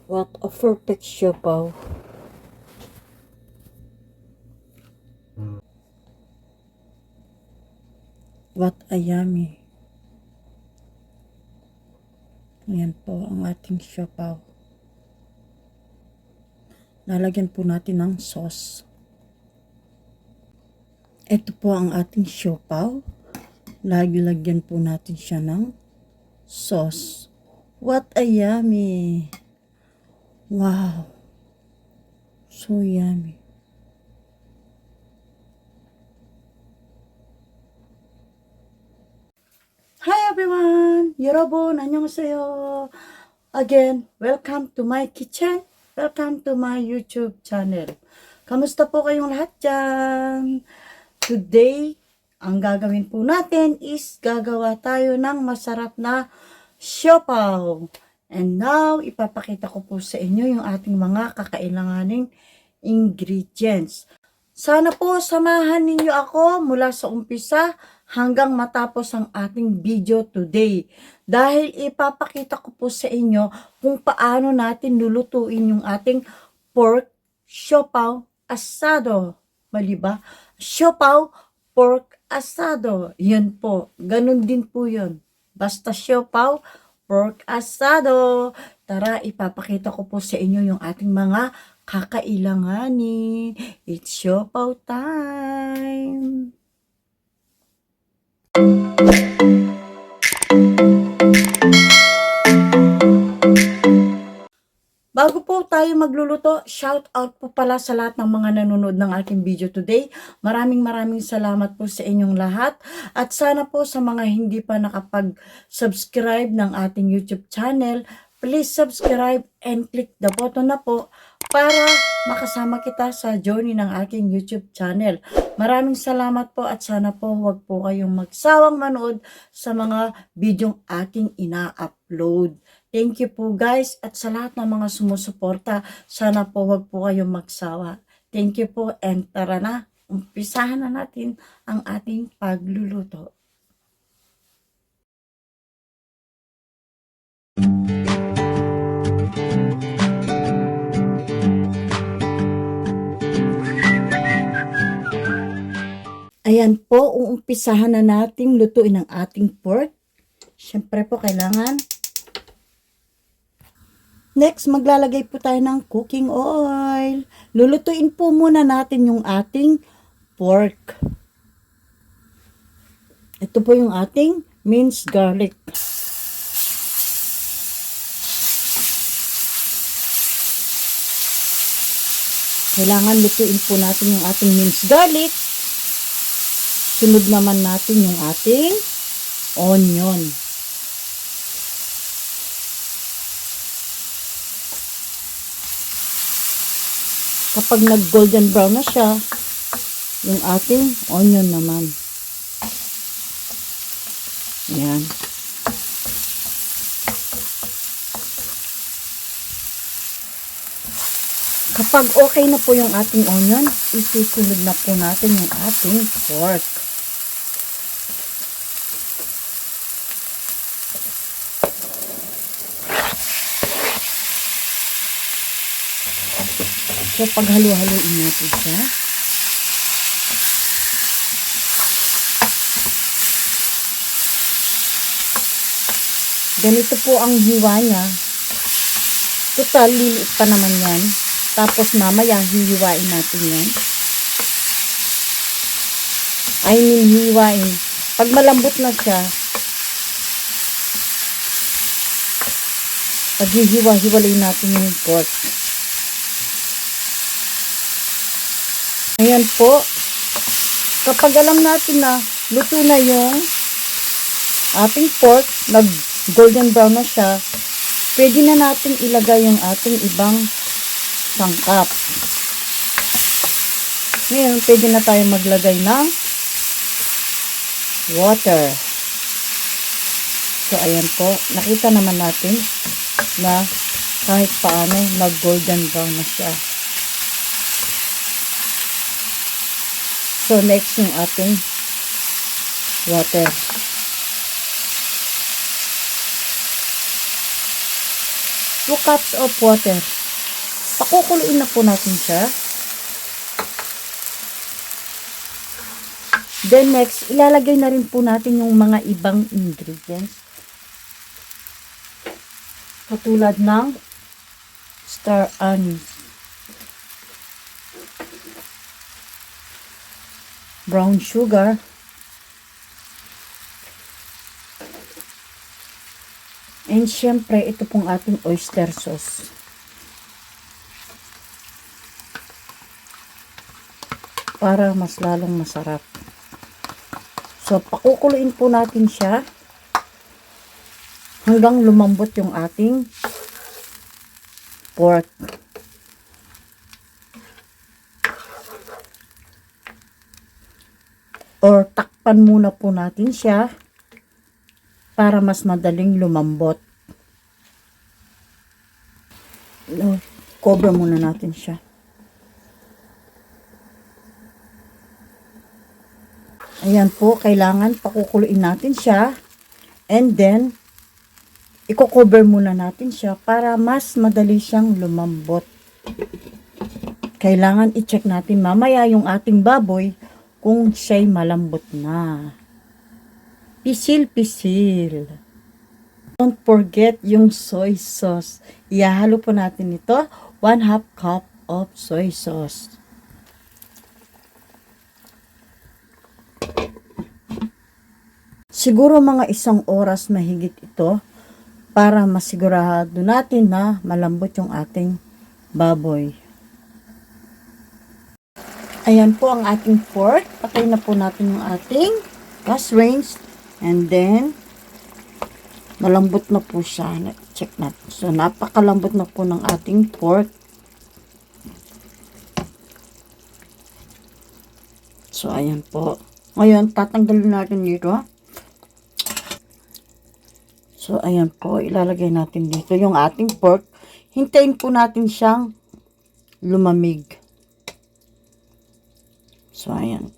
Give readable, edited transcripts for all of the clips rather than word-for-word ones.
What a perfect siopaw. What a yummy. Ayan po ang ating siopaw. Lalagyan po natin ng sauce. Ito po ang ating siopaw. Lagyan po natin siya ng sauce. What a yummy. Wow. So yummy. Hi everyone! 여러분, 안녕하세요. Again, welcome to my kitchen. Welcome to my YouTube channel. Kamusta po kayong lahat dyan? Today, ang gagawin po natin is gagawa tayo ng masarap na siopaw. And now, ipapakita ko po sa inyo yung ating mga kakailanganing ingredients. Sana po samahan ninyo ako mula sa umpisa hanggang matapos ang ating video today. Dahil ipapakita ko po sa inyo kung paano natin lulutuin yung ating pork siopaw asado. Mali ba? Siopaw pork asado. Yun po. Ganun din po yun. Basta siopaw pork asado. Tara, ipapakita ko po sa inyo yung ating mga kakailanganin. It's siopaw time. Bago po tayo magluluto, shout out po pala sa lahat ng mga nanonood ng aking video today. Maraming salamat po sa inyong lahat. At sana po sa mga hindi pa nakapag-subscribe ng ating YouTube channel, please subscribe and click the button na po para makasama kita sa journey ng aking YouTube channel. Maraming salamat po at sana po wag po kayong magsawang manood sa mga bidyong aking ina-upload. Thank you po guys at sa lahat ng mga sumusuporta, sana po wag po kayong magsawa. Thank you po and tara na, umpisahan na natin ang ating pagluluto. Ayan po, uumpisahan na nating lutuin ang ating pork. Siyempre po kailangan. Next, maglalagay po tayo ng cooking oil. Lulutuin po muna natin yung ating pork. Ito po yung ating minced garlic. Kailangan lutuin po natin yung ating minced garlic. Sunod naman natin yung ating onion. Kapag nag-golden brown na siya, yung ating onion naman. Ayan. Kapag okay na po yung ating onion, isusunod na po natin yung ating pork. So, paghalo-haloin natin siya. Ganito po ang hiwa niya. Total, liliit pa naman yan. Tapos, mamaya, hihiwain natin yan. Hihiwain. Pag malambot na siya, paghihiwa-hiwalay natin yung pork. Ayan po. Kapag alam natin na luto na yung ating pork, nag-golden brown na siya, pwede na natin ilagay yung ating ibang sangkap. Ngayon, pwede na tayo maglagay ng water. So, ayan po. Nakita naman natin na kahit paano nag-golden brown na siya. So, next yung ating water. 2 cups of water. Pakukuluin na po natin siya. Then next, ilalagay na rin po natin yung mga ibang ingredients. Katulad ng star anise, brown sugar, and syempre ito pong ating oyster sauce. Para mas lalong masarap. So, pakukuluin po natin siya hanggang lumambot yung ating pork. Or takpan muna po natin siya para mas madaling lumambot. Cover muna natin siya. Ayan po, kailangan pakukuluin natin siya. And then, i-cover muna natin siya para mas madali siyang lumambot. Kailangan i-check natin mamaya yung ating baboy kung siya'y malambot na. Pisil-pisil. Don't forget yung soy sauce. Ihahalo po natin ito. 1/2 cup of soy sauce. Siguro mga 1 oras mahigit ito para masigurado natin na malambot yung ating baboy. Ayan po ang ating pork. Patay na po natin yung ating gas range. And then, malambot na po siya. Check natin. So, napakalambot na po ng ating pork. So, ayan po. Ngayon, tatanggalin natin dito. So, ayan po, ilalagay natin dito yung ating pork. Hintayin po natin siyang lumamig. So, ayan.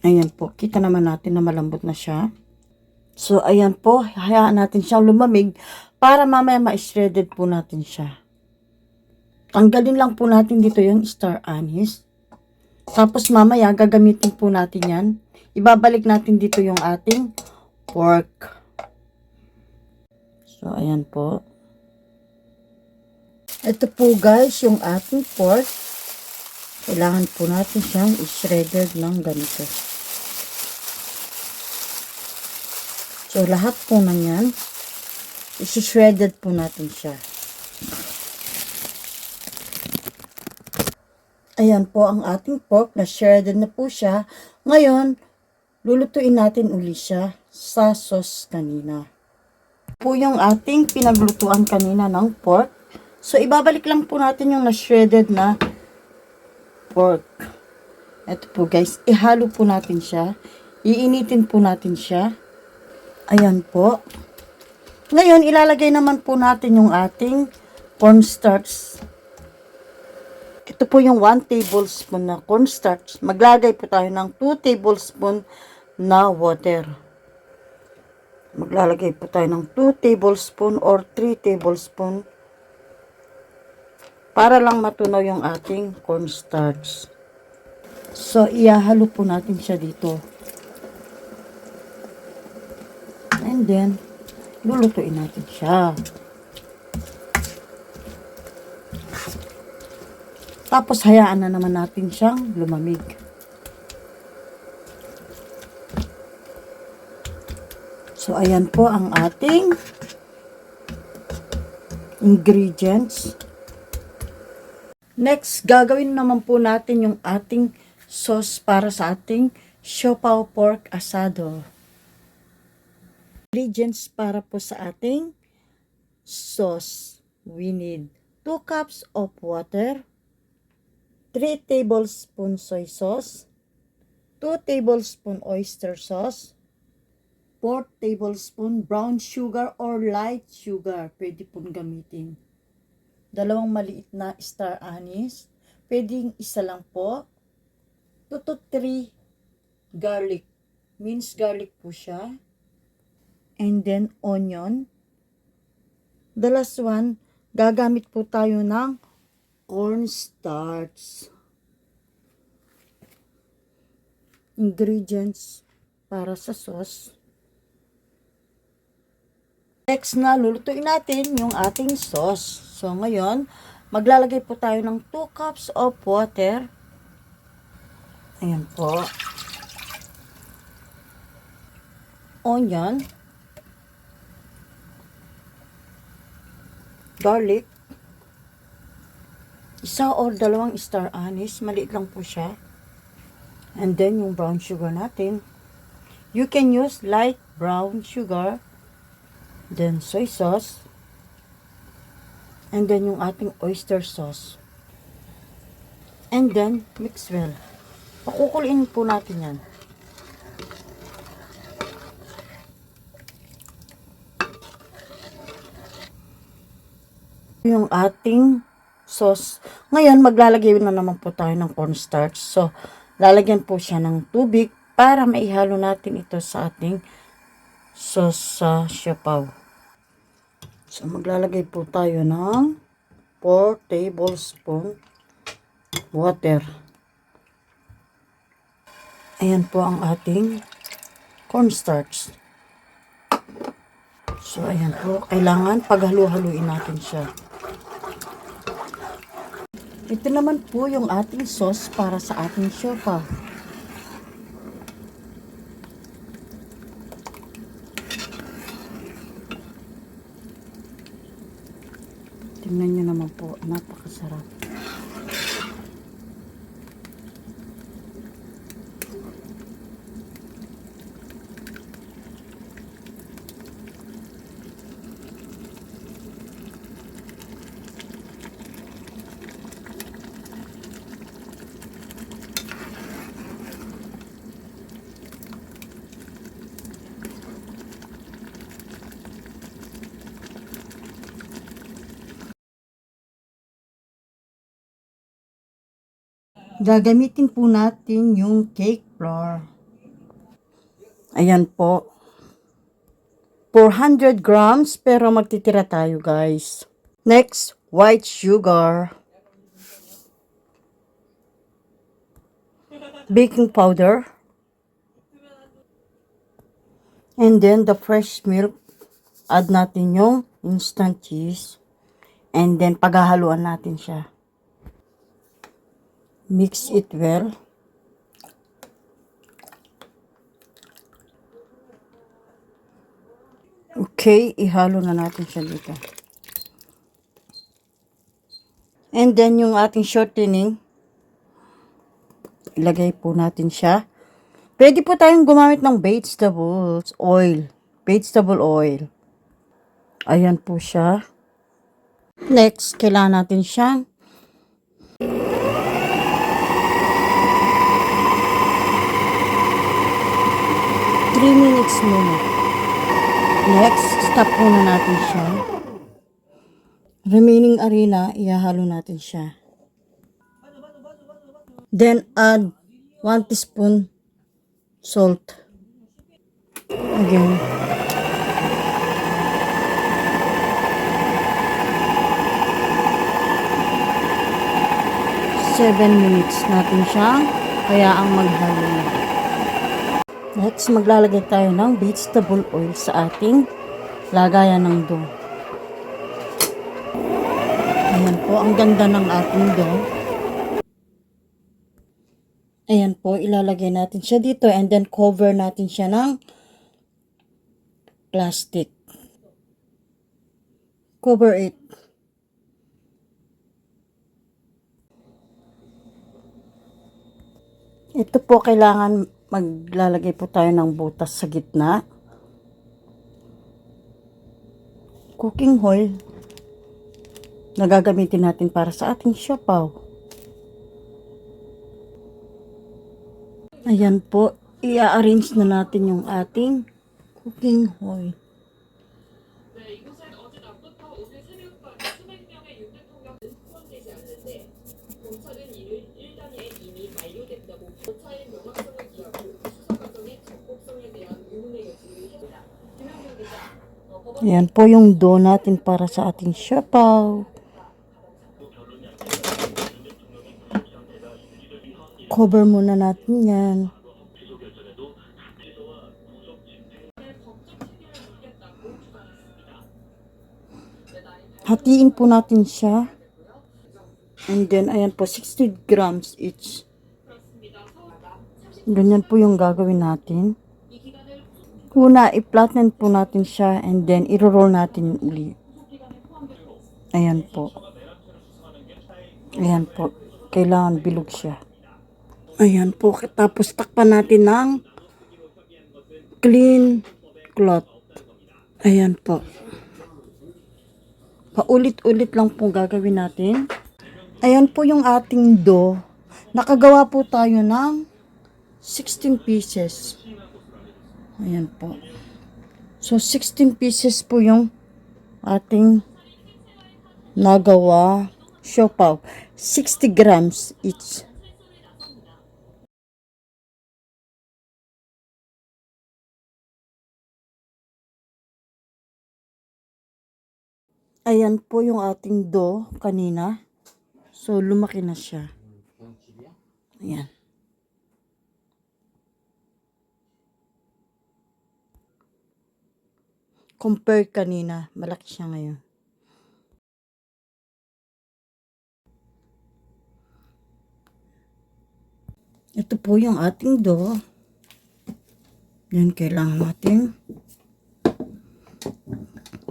Ayan po, kita naman natin na malambot na siya. So, ayan po, hayaan natin siyang lumamig para mamaya ma-shredded po natin siya. Tanggalin lang po natin dito yung star anise. Tapos mamaya, gagamitin po natin yan. Ibabalik natin dito yung ating pork. So, ayan po. Ito po guys, yung ating pork. Kailangan po natin siyang i-shredded ng ganito. So, lahat po na yan, i-shredded po natin siya. Ayan po ang ating pork, na shredded na po siya. Ngayon, lulutuin natin uli siya sa sauce kanina. Po yung ating pinaglutuan kanina ng pork. So, ibabalik lang po natin yung na-shredded na pork. Ito po guys, ihalo po natin siya. Iinitin po natin siya. Ayan po. Ngayon, ilalagay naman po natin yung ating cornstarch. Ito po yung 1 tablespoon na cornstarch. Maglagay po tayo ng 2 tablespoon na water. Maglalagay po tayo ng 2 tablespoon or 3 tablespoon para lang matunaw yung ating cornstarch. So, ihahalo po natin siya dito. And then, lulutuin natin siya. Tapos, hayaan na naman natin siyang lumamig. So, ayan po ang ating ingredients. Next, gagawin naman po natin yung ating sauce para sa ating siopaw pork asado. Ingredients para po sa ating sauce. We need 2 cups of water, 3 tablespoon soy sauce, 2 tablespoon oyster sauce, 4 tablespoon brown sugar or light sugar. Pwede pong gamitin. 2 maliit na star anise. Pwedeng isa lang po. 2 to 3 garlic. Minced garlic po siya. And then onion. the last one, gagamit po tayo ng cornstarch. Ingredients para sa sauce. Next na, lulutuin natin yung ating sauce. So, ngayon, maglalagay po tayo ng 2 cups of water. Ayan po. Onion. Garlic. 1 or 2 star anise. Maliit lang po siya. And then, yung brown sugar natin. You can use light brown sugar. Then, soy sauce. And then, yung ating oyster sauce. And then, mix well. Pakukuliin po natin yan. Yung ating sauce. Ngayon, maglalagay na naman po tayo ng cornstarch. So, lalagyan po siya ng tubig para maihalo natin ito sa ating sauce sa siopaw. So, maglalagay po tayo ng 4 tablespoon water. Ayan po ang ating cornstarch. So, ayan po. Kailangan paghalu-haluin natin siya. Ito naman po yung ating sauce para sa ating siopaw. Tingnan nyo naman po, napakasarap. Gagamitin po natin yung cake flour. Ayan po. 400 grams pero magtitira tayo guys. Next, white sugar. Baking powder. And then the fresh milk. Add natin yung instant cheese. And then paghahaluan natin siya. Mix it well. Okay, ihalo na natin siya dito. And then yung ating shortening, ilagay po natin siya. Pwede po tayong gumamit ng vegetables oil. Vegetable oil. Ayan po siya. Next, kailangan natin siyang minutes muna. Next, stop muna natin siya. Remaining arena, ihahalo natin siya. Then, add 1 teaspoon salt. Again. Seven minutes natin siyang kaya ang maghalo na. Next, maglalagay tayo ng vegetable oil sa ating lagayan ng dough. Ayan po, ang ganda ng ating dough. Ayan po, ilalagay natin siya dito and then cover natin siya ng plastic. Cover it. Ito po, kailangan maglalagay po tayo ng butas sa gitna. Cooking oil na gagamitin natin para sa ating siopaw. Ayan po, i-arrange na natin yung ating cooking oil. Ayan po yung dough natin para sa ating siopaw. Cover muna natin yan. Hatiin po natin siya. And then, ayan po, 60 grams each. Ganyan po yung gagawin natin. Una, i-flatten po natin siya and then i-roll natin uli. Ayan po. Ayan po. Kailangan bilog siya. Ayan po. Tapos takpan natin ng clean cloth. Ayan po. Paulit-ulit lang po gagawin natin. Ayan po yung ating dough. Nakagawa po tayo ng 16 pieces. Ayan po. So, 16 pieces po yung ating nagawa siopaw. 60 grams each. Ayan po yung ating dough kanina. So, lumaki na siya. Ayan. Compare kanina, malaki siya ngayon. Ito po yung ating dough. Yan, kailangan natin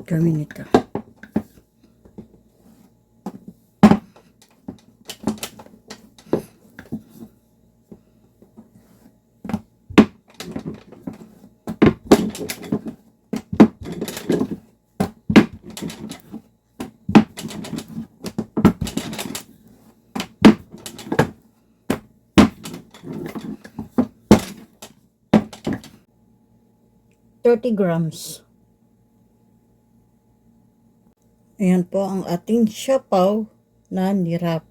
gawin ito. $30. Ayan po ang ating siopaw na nirap.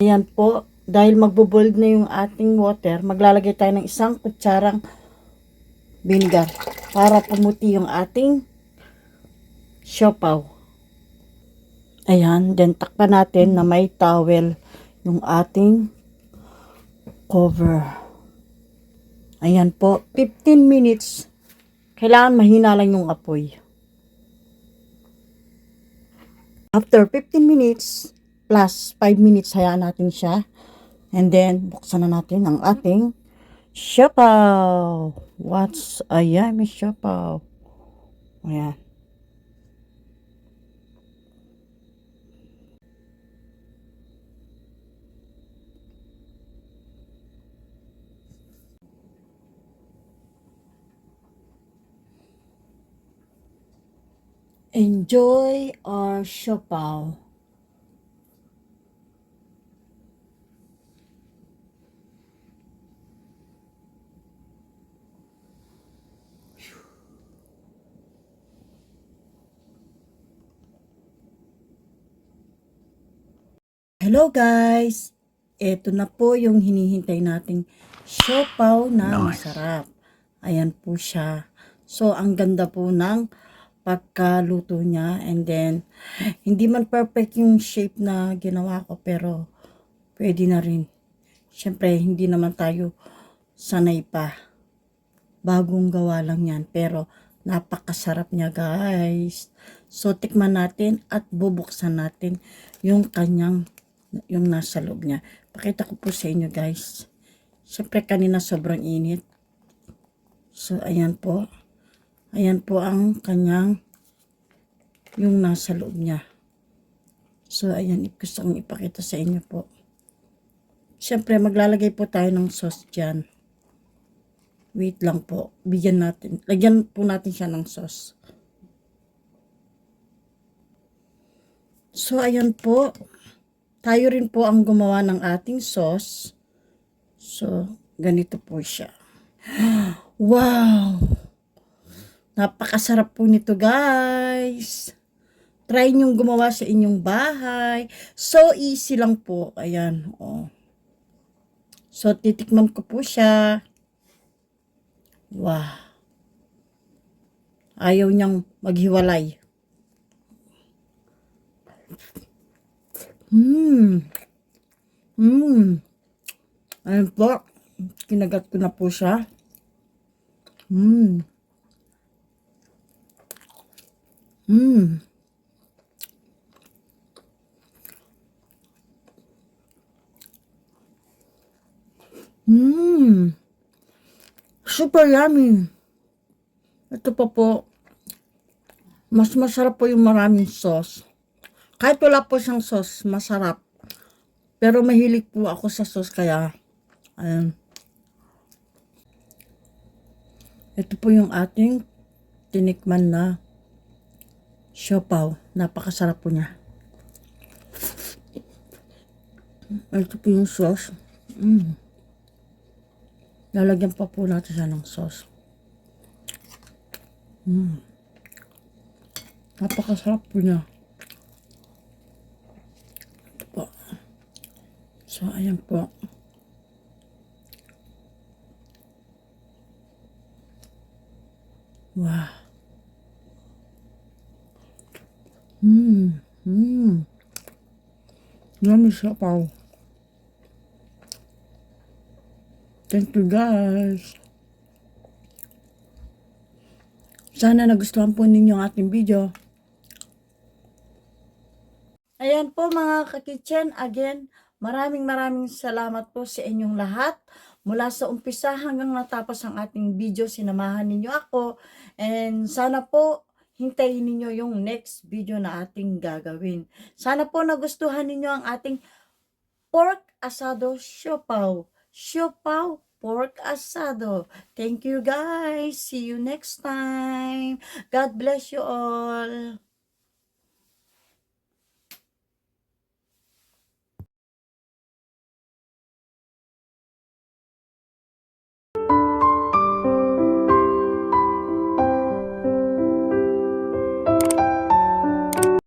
Ayan po, dahil magbo-boil na yung ating water, maglalagay tayo ng 1 kutsarang vinegar para pumuti yung ating siopaw. Ayan, then takpan natin na may towel yung ating cover. Ayan po, 15 minutes. Kailangan mahina lang yung apoy. After 15 minutes, plus 5 minutes, hayaan natin siya. And then, buksan na natin ang ating siopaw. What's a yummy siopaw? Ayan. Enjoy our siopaw. Hello guys! Ito na po yung hinihintay nating siopaw na masarap. Ayan po siya. So, ang ganda po ng pagkaluto niya. And then, hindi man perfect yung shape na ginawa ko, pero pwede na rin. Siyempre, hindi naman tayo sanay pa. Bagong gawa lang yan. Pero, napakasarap niya guys. So, tikman natin at bubuksan natin yung kanyang yung nasa loob niya. Pakita ko po sa inyo guys. Siyempre kanina sobrang init. So ayan po. Ayan po ang kanyang yung nasa loob niya. So ayan, gusto kong ipakita sa inyo po. Siyempre maglalagay po tayo ng sauce dyan. Wait lang po. Bigyan natin. Lagyan po natin siya ng sauce. So ayan po. Tayo rin po ang gumawa ng ating sauce. So, ganito po siya. Wow! Napakasarap po nito, guys. Try niyong gumawa sa inyong bahay. So easy lang po. Ayan, oh. So, titikman ko po siya. Wow. Ayaw niyang maghiwalay. Ayan po. Kinagat ko na po siya. Mmm. Mmm. Mmm. Super yummy. Ito pa po. Mas masarap po yung maraming sauce. Kahit wala po siyang sauce, masarap. Pero mahilig po ako sa sauce kaya, ayan. Ito po yung ating tinikman na siopaw. Napakasarap po niya. Ito po yung sauce. Lalagyan pa po natin siya ng sauce. Napakasarap po niya. Ito po. So, ayan po. Wow. Yummy siopaw. Thank you, guys. Sana nagustuhan po ninyo ang ating video. Ayan po mga ka-kitchen, again, maraming salamat po sa inyong lahat. Mula sa umpisa hanggang natapos ang ating video, sinamahan ninyo ako. And sana po, hintayin ninyo yung next video na ating gagawin. Sana po nagustuhan ninyo ang ating pork asado siopaw. Siopaw, pork asado. Thank you, guys. See you next time. God bless you all.